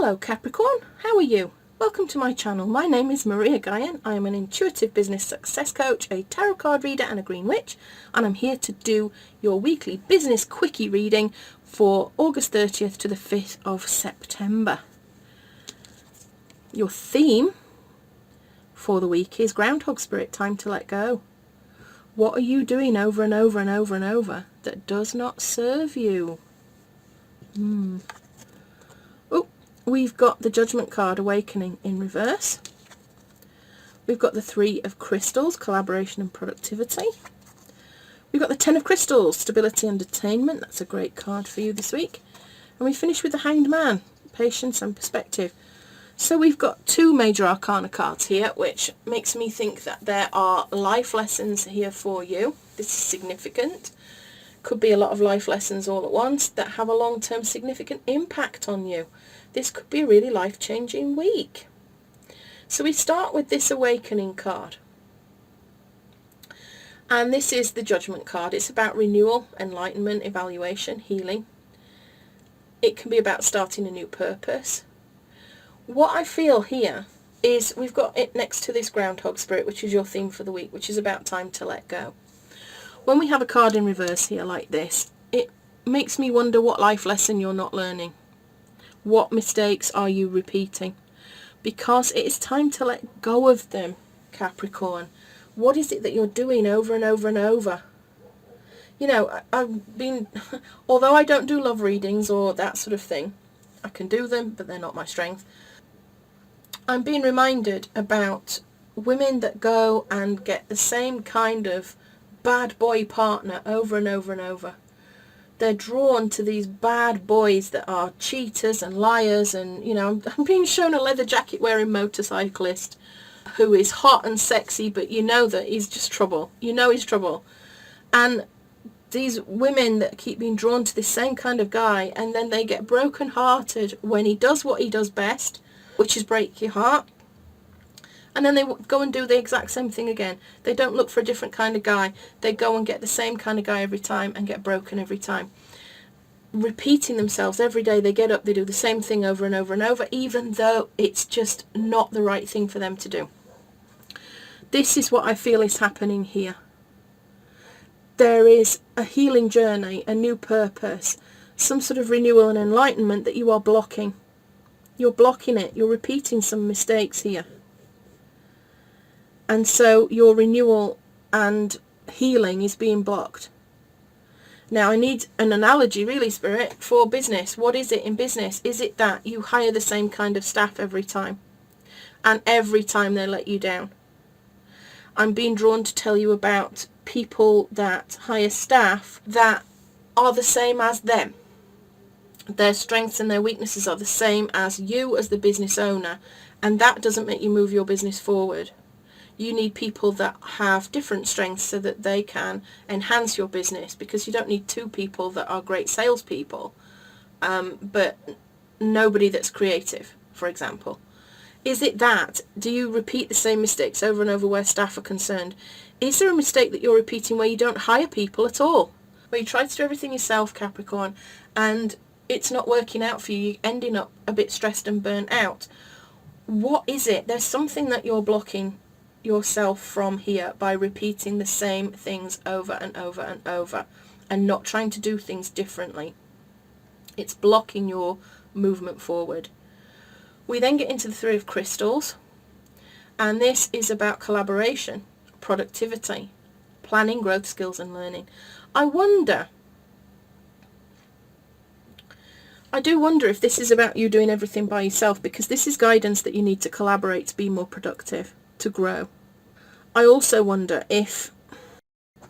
Hello Capricorn, how are you? Welcome to my channel. My name is Maria Gaian. I am an intuitive business success coach, a tarot card reader and a green witch, and I'm here to do your weekly business quickie reading for August 30th to the 5th of September. Your theme for the week is Groundhog Spirit, time to let go. What are you doing over and over and over and over that does not serve you? We've got the Judgment card, Awakening, in reverse. We've got the Three of Crystals, Collaboration and Productivity. We've got the Ten of Crystals, Stability and Attainment. That's a great card for you this week. And we finish with the Hanged Man, Patience and Perspective. So we've got two major arcana cards here, which makes me think that there are life lessons here for you. This is significant. Could be a lot of life lessons all at once that have a long-term significant impact on you. This could be a really life-changing week. So we start with this Awakening card. And this is the Judgment card. It's about renewal, enlightenment, evaluation, healing. It can be about starting a new purpose. What I feel here is we've got it next to this Groundhog Spirit, which is your theme for the week, which is about time to let go. When we have a card in reverse here like this, it makes me wonder what life lesson you're not learning. What mistakes are you repeating? Because it is time to let go of them, Capricorn. What is it that you're doing over and over and over? You know, although I don't do love readings or that sort of thing, I can do them, but they're not my strength. I'm being reminded about women that go and get the same kind of bad boy partner over and over and over. They're drawn to these bad boys that are cheaters and liars, and you know, I'm being shown a leather jacket wearing motorcyclist who is hot and sexy, but you know that he's just trouble. You know he's trouble. And these women that keep being drawn to this same kind of guy, and then they get broken hearted when he does what he does best, which is break your heart. And then they go and do the exact same thing again. They don't look for a different kind of guy. They go and get the same kind of guy every time and get broken every time. Repeating themselves every day. They get up, they do the same thing over and over and over, even though it's just not the right thing for them to do. This is what I feel is happening here. There is a healing journey, a new purpose, some sort of renewal and enlightenment that you are blocking. You're blocking it. You're repeating some mistakes here. And so your renewal and healing is being blocked. Now I need an analogy, really, Spirit, for business. What is it in business? Is it that you hire the same kind of staff every time? And every time they let you down? I'm being drawn to tell you about people that hire staff that are the same as them. Their strengths and their weaknesses are the same as you as the business owner. And that doesn't make you move your business forward. You need people that have different strengths so that they can enhance your business, because you don't need two people that are great salespeople, but nobody that's creative, for example. Is it that? Do you repeat the same mistakes over and over where staff are concerned? Is there a mistake that you're repeating where you don't hire people at all? Where you try to do everything yourself, Capricorn, and it's not working out for you, you're ending up a bit stressed and burnt out. What is it? There's something that you're blocking yourself from here by repeating the same things over and over and over and not trying to do things differently. It's blocking your movement forward. We then get into the Three of Crystals, and this is about collaboration, productivity, planning, growth, skills and learning. I do wonder if this is about you doing everything by yourself, because this is guidance that you need to collaborate to be more productive, to grow. I also wonder if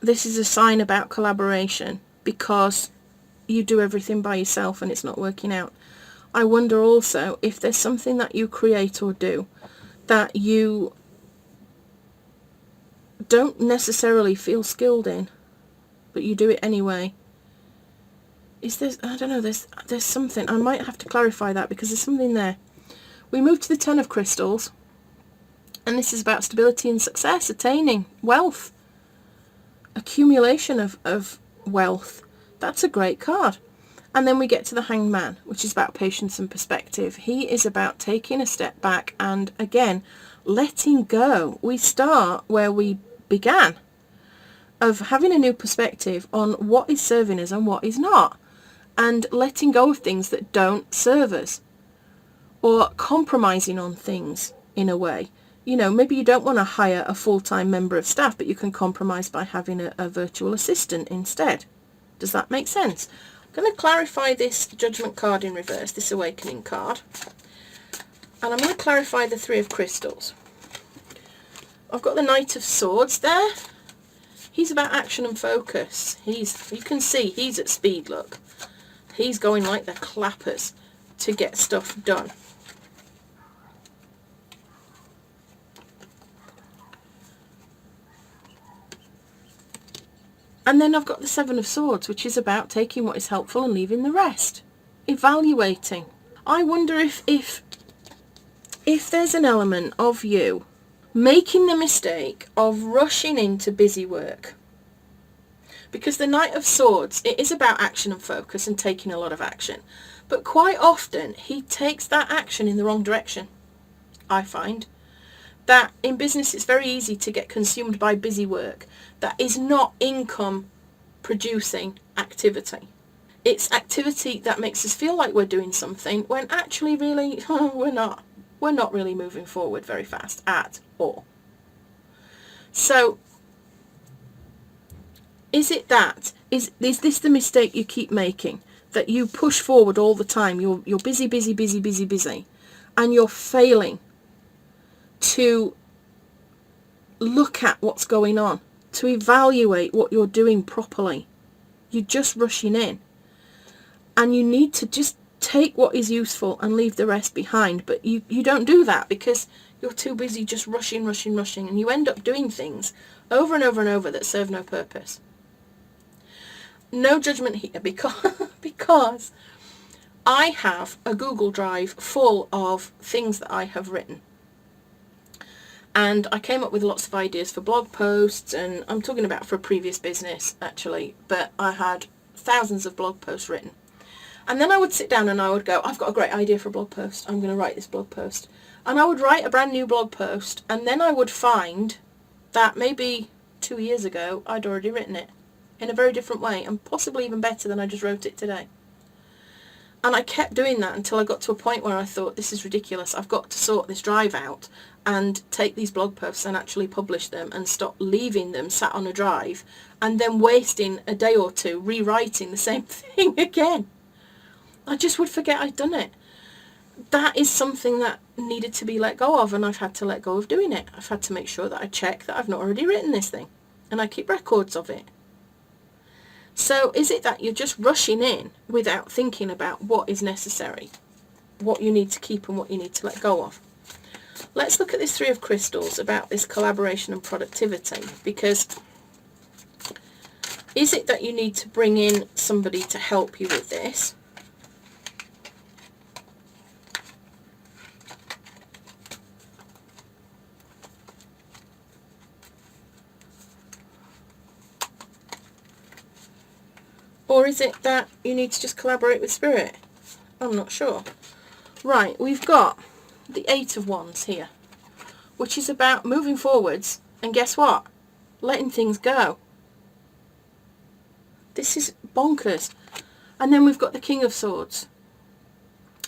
this is a sign about collaboration because you do everything by yourself and it's not working out. I wonder also if there's something that you create or do that you don't necessarily feel skilled in, but you do it anyway. Is there, I don't know, there's something. I might have to clarify that because there's something there. We move to the Ten of Crystals. And this is about stability and success, attaining wealth, accumulation of wealth. That's a great card. And then we get to the Hanged Man, which is about patience and perspective. He is about taking a step back and, again, letting go. We start where we began, of having a new perspective on what is serving us and what is not, and letting go of things that don't serve us, or compromising on things in a way. You know, maybe you don't want to hire a full-time member of staff, but you can compromise by having a virtual assistant instead. Does that make sense? I'm going to clarify this Judgment card in reverse, this Awakening card. And I'm going to clarify the Three of Crystals. I've got the Knight of Swords there. He's about action and focus. You can see he's at speed, look. He's going like the clappers to get stuff done. And then I've got the Seven of Swords, which is about taking what is helpful and leaving the rest. Evaluating. I wonder if there's an element of you making the mistake of rushing into busy work. Because the Knight of Swords, it is about action and focus and taking a lot of action. But quite often, he takes that action in the wrong direction. I find that in business it's very easy to get consumed by busy work that is not income producing activity. It's activity that makes us feel like we're doing something when actually really we're not. We're not really moving forward very fast at all. So is it that? Is this the mistake you keep making? That you push forward all the time, you're busy, and you're failing to look at what's going on, to evaluate what you're doing properly. You're just rushing in. And you need to just take what is useful and leave the rest behind. But you don't do that because you're too busy just rushing, and you end up doing things over and over and over that serve no purpose. No judgment here because I have a Google Drive full of things that I have written. And I came up with lots of ideas for blog posts, and I'm talking about for a previous business actually, but I had thousands of blog posts written. And then I would sit down and I would go, I've got a great idea for a blog post. I'm going to write this blog post. And I would write a brand new blog post, and then I would find that maybe 2 years ago I'd already written it in a very different way, and possibly even better than I just wrote it today. And I kept doing that until I got to a point where I thought, this is ridiculous. I've got to sort this drive out and take these blog posts and actually publish them, and stop leaving them sat on a drive and then wasting a day or two rewriting the same thing again. I just would forget I'd done it. That is something that needed to be let go of, and I've had to let go of doing it. I've had to make sure that I check that I've not already written this thing, and I keep records of it. So is it that you're just rushing in without thinking about what is necessary, what you need to keep and what you need to let go of? Let's look at this Three of Crystals about this collaboration and productivity, because is it that you need to bring in somebody to help you with this? Or is it that you need to just collaborate with Spirit? I'm not sure. Right, we've got the Eight of Wands here, which is about moving forwards, and guess what? Letting things go. This is bonkers. And then we've got the King of Swords.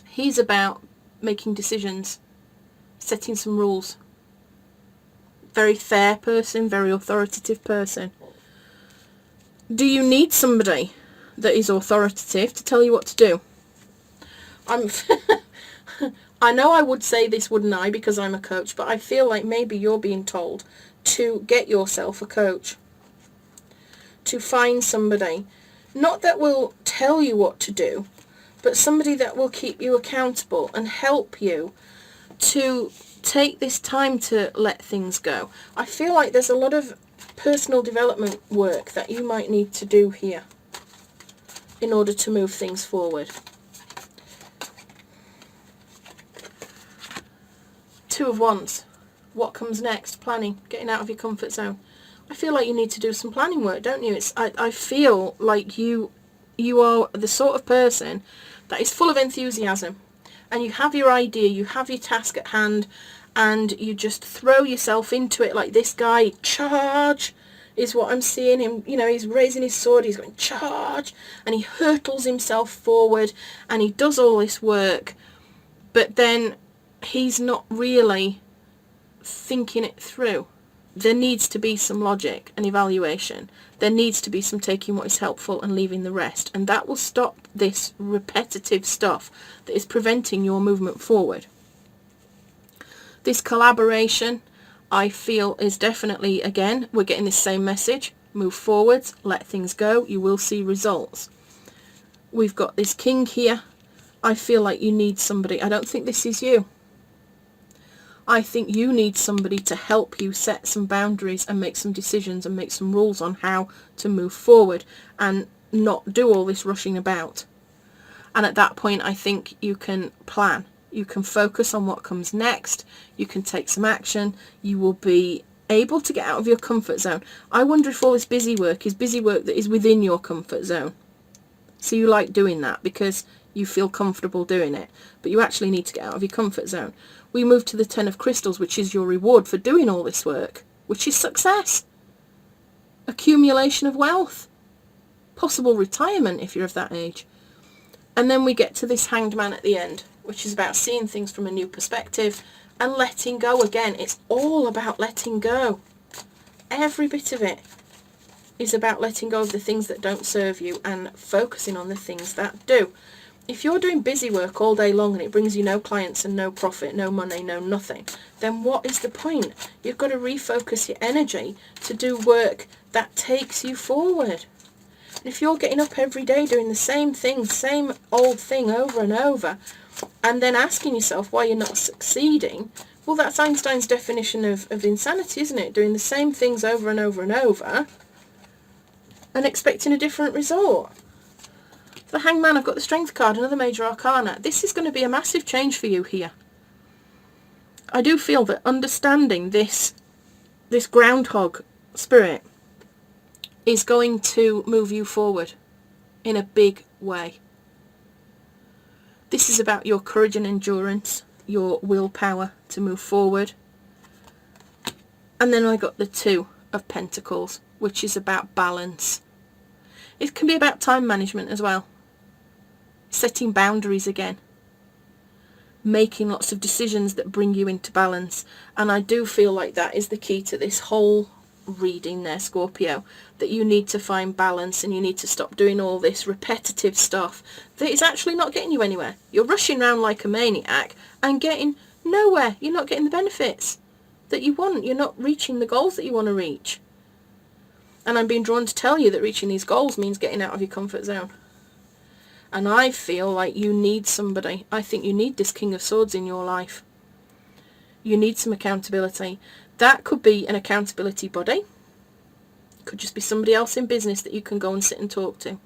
He's about making decisions, setting some rules. Very fair person, very authoritative person. Do you need somebody that is authoritative to tell you what to do? I know I would say this, wouldn't I, because I'm a coach, but I feel like maybe you're being told to get yourself a coach, to find somebody, not that will tell you what to do, but somebody that will keep you accountable and help you to take this time to let things go. I feel like there's a lot of personal development work that you might need to do here in order to move things forward. Two of Wands. What comes next? Planning, getting out of your comfort zone. I feel like you need to do some planning work, don't you? I feel like you You are the sort of person that is full of enthusiasm, and you have your idea, you have your task at hand, and you just throw yourself into it like this guy. Charge is what I'm seeing him. You know, he's raising his sword, he's going charge, and he hurtles himself forward, and he does all this work, but then he's not really thinking it through. There needs to be some logic and evaluation. There needs to be some taking what is helpful and leaving the rest, and that will stop this repetitive stuff that is preventing your movement forward. This collaboration, I feel, is definitely, again, we're getting this same message. Move forwards, let things go, you will see results. We've got this king here. I feel like you need somebody. I don't think this is you. I think you need somebody to help you set some boundaries and make some decisions and make some rules on how to move forward and not do all this rushing about. And at that point, I think you can plan. You can focus on what comes next. You can take some action. You will be able to get out of your comfort zone. I wonder if all this busy work is busy work that is within your comfort zone. So you like doing that because you feel comfortable doing it, but you actually need to get out of your comfort zone. We move to the 10 of crystals, which is your reward for doing all this work, which is success, accumulation of wealth, possible retirement if you're of that age. And then we get to this hanged man at the end, which is about seeing things from a new perspective and letting go again. It's all about letting go. Every bit of it is about letting go of the things that don't serve you and focusing on the things that do. If you're doing busy work all day long and it brings you no clients and no profit, no money, no nothing, then what is the point? You've got to refocus your energy to do work that takes you forward. And if you're getting up every day doing the same thing, same old thing over and over, and then asking yourself why you're not succeeding, well, that's Einstein's definition of insanity, isn't it? Doing the same things over and over and over and expecting a different result. For the Hanged Man, I've got the Strength card, another major arcana. This is going to be a massive change for you here. I do feel that understanding this groundhog spirit is going to move you forward in a big way. This is about your courage and endurance, your willpower to move forward. And then I got the 2 of Pentacles, which is about balance. It can be about time management as well. Setting boundaries again. Making lots of decisions that bring you into balance. And I do feel like that is the key to this whole reading there, Scorpio. That you need to find balance and you need to stop doing all this repetitive stuff that is actually not getting you anywhere. You're rushing around like a maniac and getting nowhere. You're not getting the benefits that you want. You're not reaching the goals that you want to reach. And I'm being drawn to tell you that reaching these goals means getting out of your comfort zone. And I feel like you need somebody. I think you need this King of Swords in your life. You need some accountability. That could be an accountability buddy. Could just be somebody else in business that you can go and sit and talk to.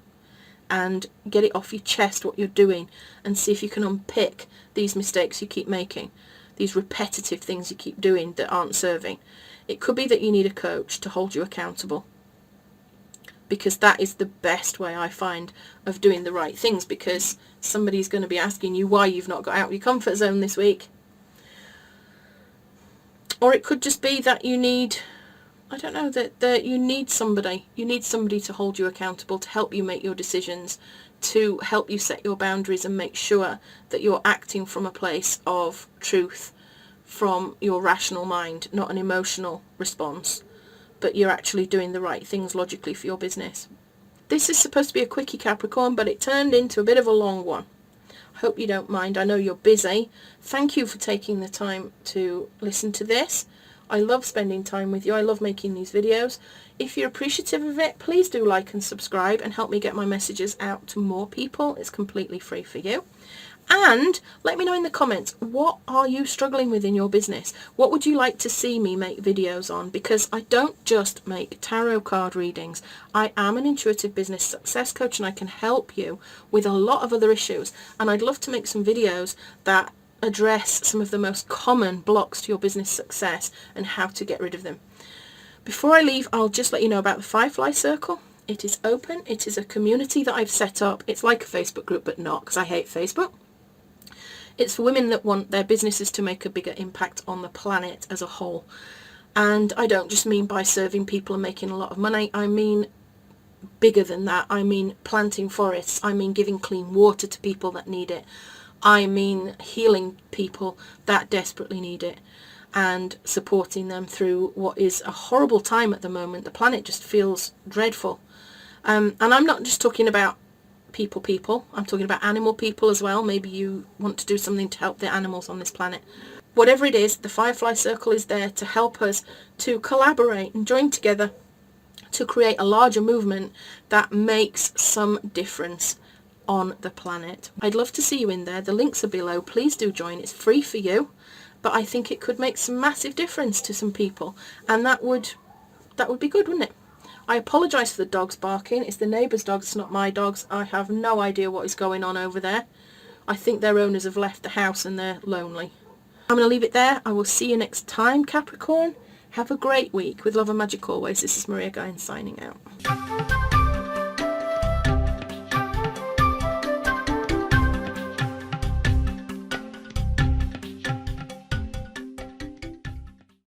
And get it off your chest what you're doing. And see if you can unpick these mistakes you keep making. These repetitive things you keep doing that aren't serving. It could be that you need a coach to hold you accountable. Because that is the best way I find of doing the right things, because somebody's going to be asking you why you've not got out of your comfort zone this week. Or it could just be that you need, I don't know, that you need somebody. You need somebody to hold you accountable, to help you make your decisions, to help you set your boundaries and make sure that you're acting from a place of truth, from your rational mind, not an emotional response. But you're actually doing the right things logically for your business. This is supposed to be a quickie, Capricorn, but it turned into a bit of a long one. I hope you don't mind. I know you're busy. Thank you for taking the time to listen to this. I love spending time with you. I love making these videos. If you're appreciative of it, please do like and subscribe and help me get my messages out to more people. It's completely free for you. And let me know in the comments, what are you struggling with in your business? What would you like to see me make videos on? Because I don't just make tarot card readings. I am an intuitive business success coach and I can help you with a lot of other issues. And I'd love to make some videos that address some of the most common blocks to your business success and how to get rid of them. Before I leave, I'll just let you know about the Firefly Circle. It is open. It is a community that I've set up. It's like a Facebook group, but not, because I hate Facebook. It's for women that want their businesses to make a bigger impact on the planet as a whole. And I don't just mean by serving people and making a lot of money. I mean bigger than that. I mean planting forests. I mean giving clean water to people that need it. I mean healing people that desperately need it, and supporting them through what is a horrible time at the moment. The planet just feels dreadful. And I'm not just talking about people. I'm talking about animal people as well. Maybe you want to do something to help the animals on this planet. Whatever it is, the Firefly Circle is there to help us to collaborate and join together to create a larger movement that makes some difference on the planet. I'd love to see you in there. The links are below. Please do join. It's free for you, but I think it could make some massive difference to some people, and that would be good, wouldn't it? I apologise for the dogs barking. It's the neighbour's dogs, it's not my dogs. I have no idea what is going on over there. I think their owners have left the house and they're lonely. I'm going to leave it there. I will see you next time, Capricorn. Have a great week. With love and magic always, this is Maria Gaian signing out.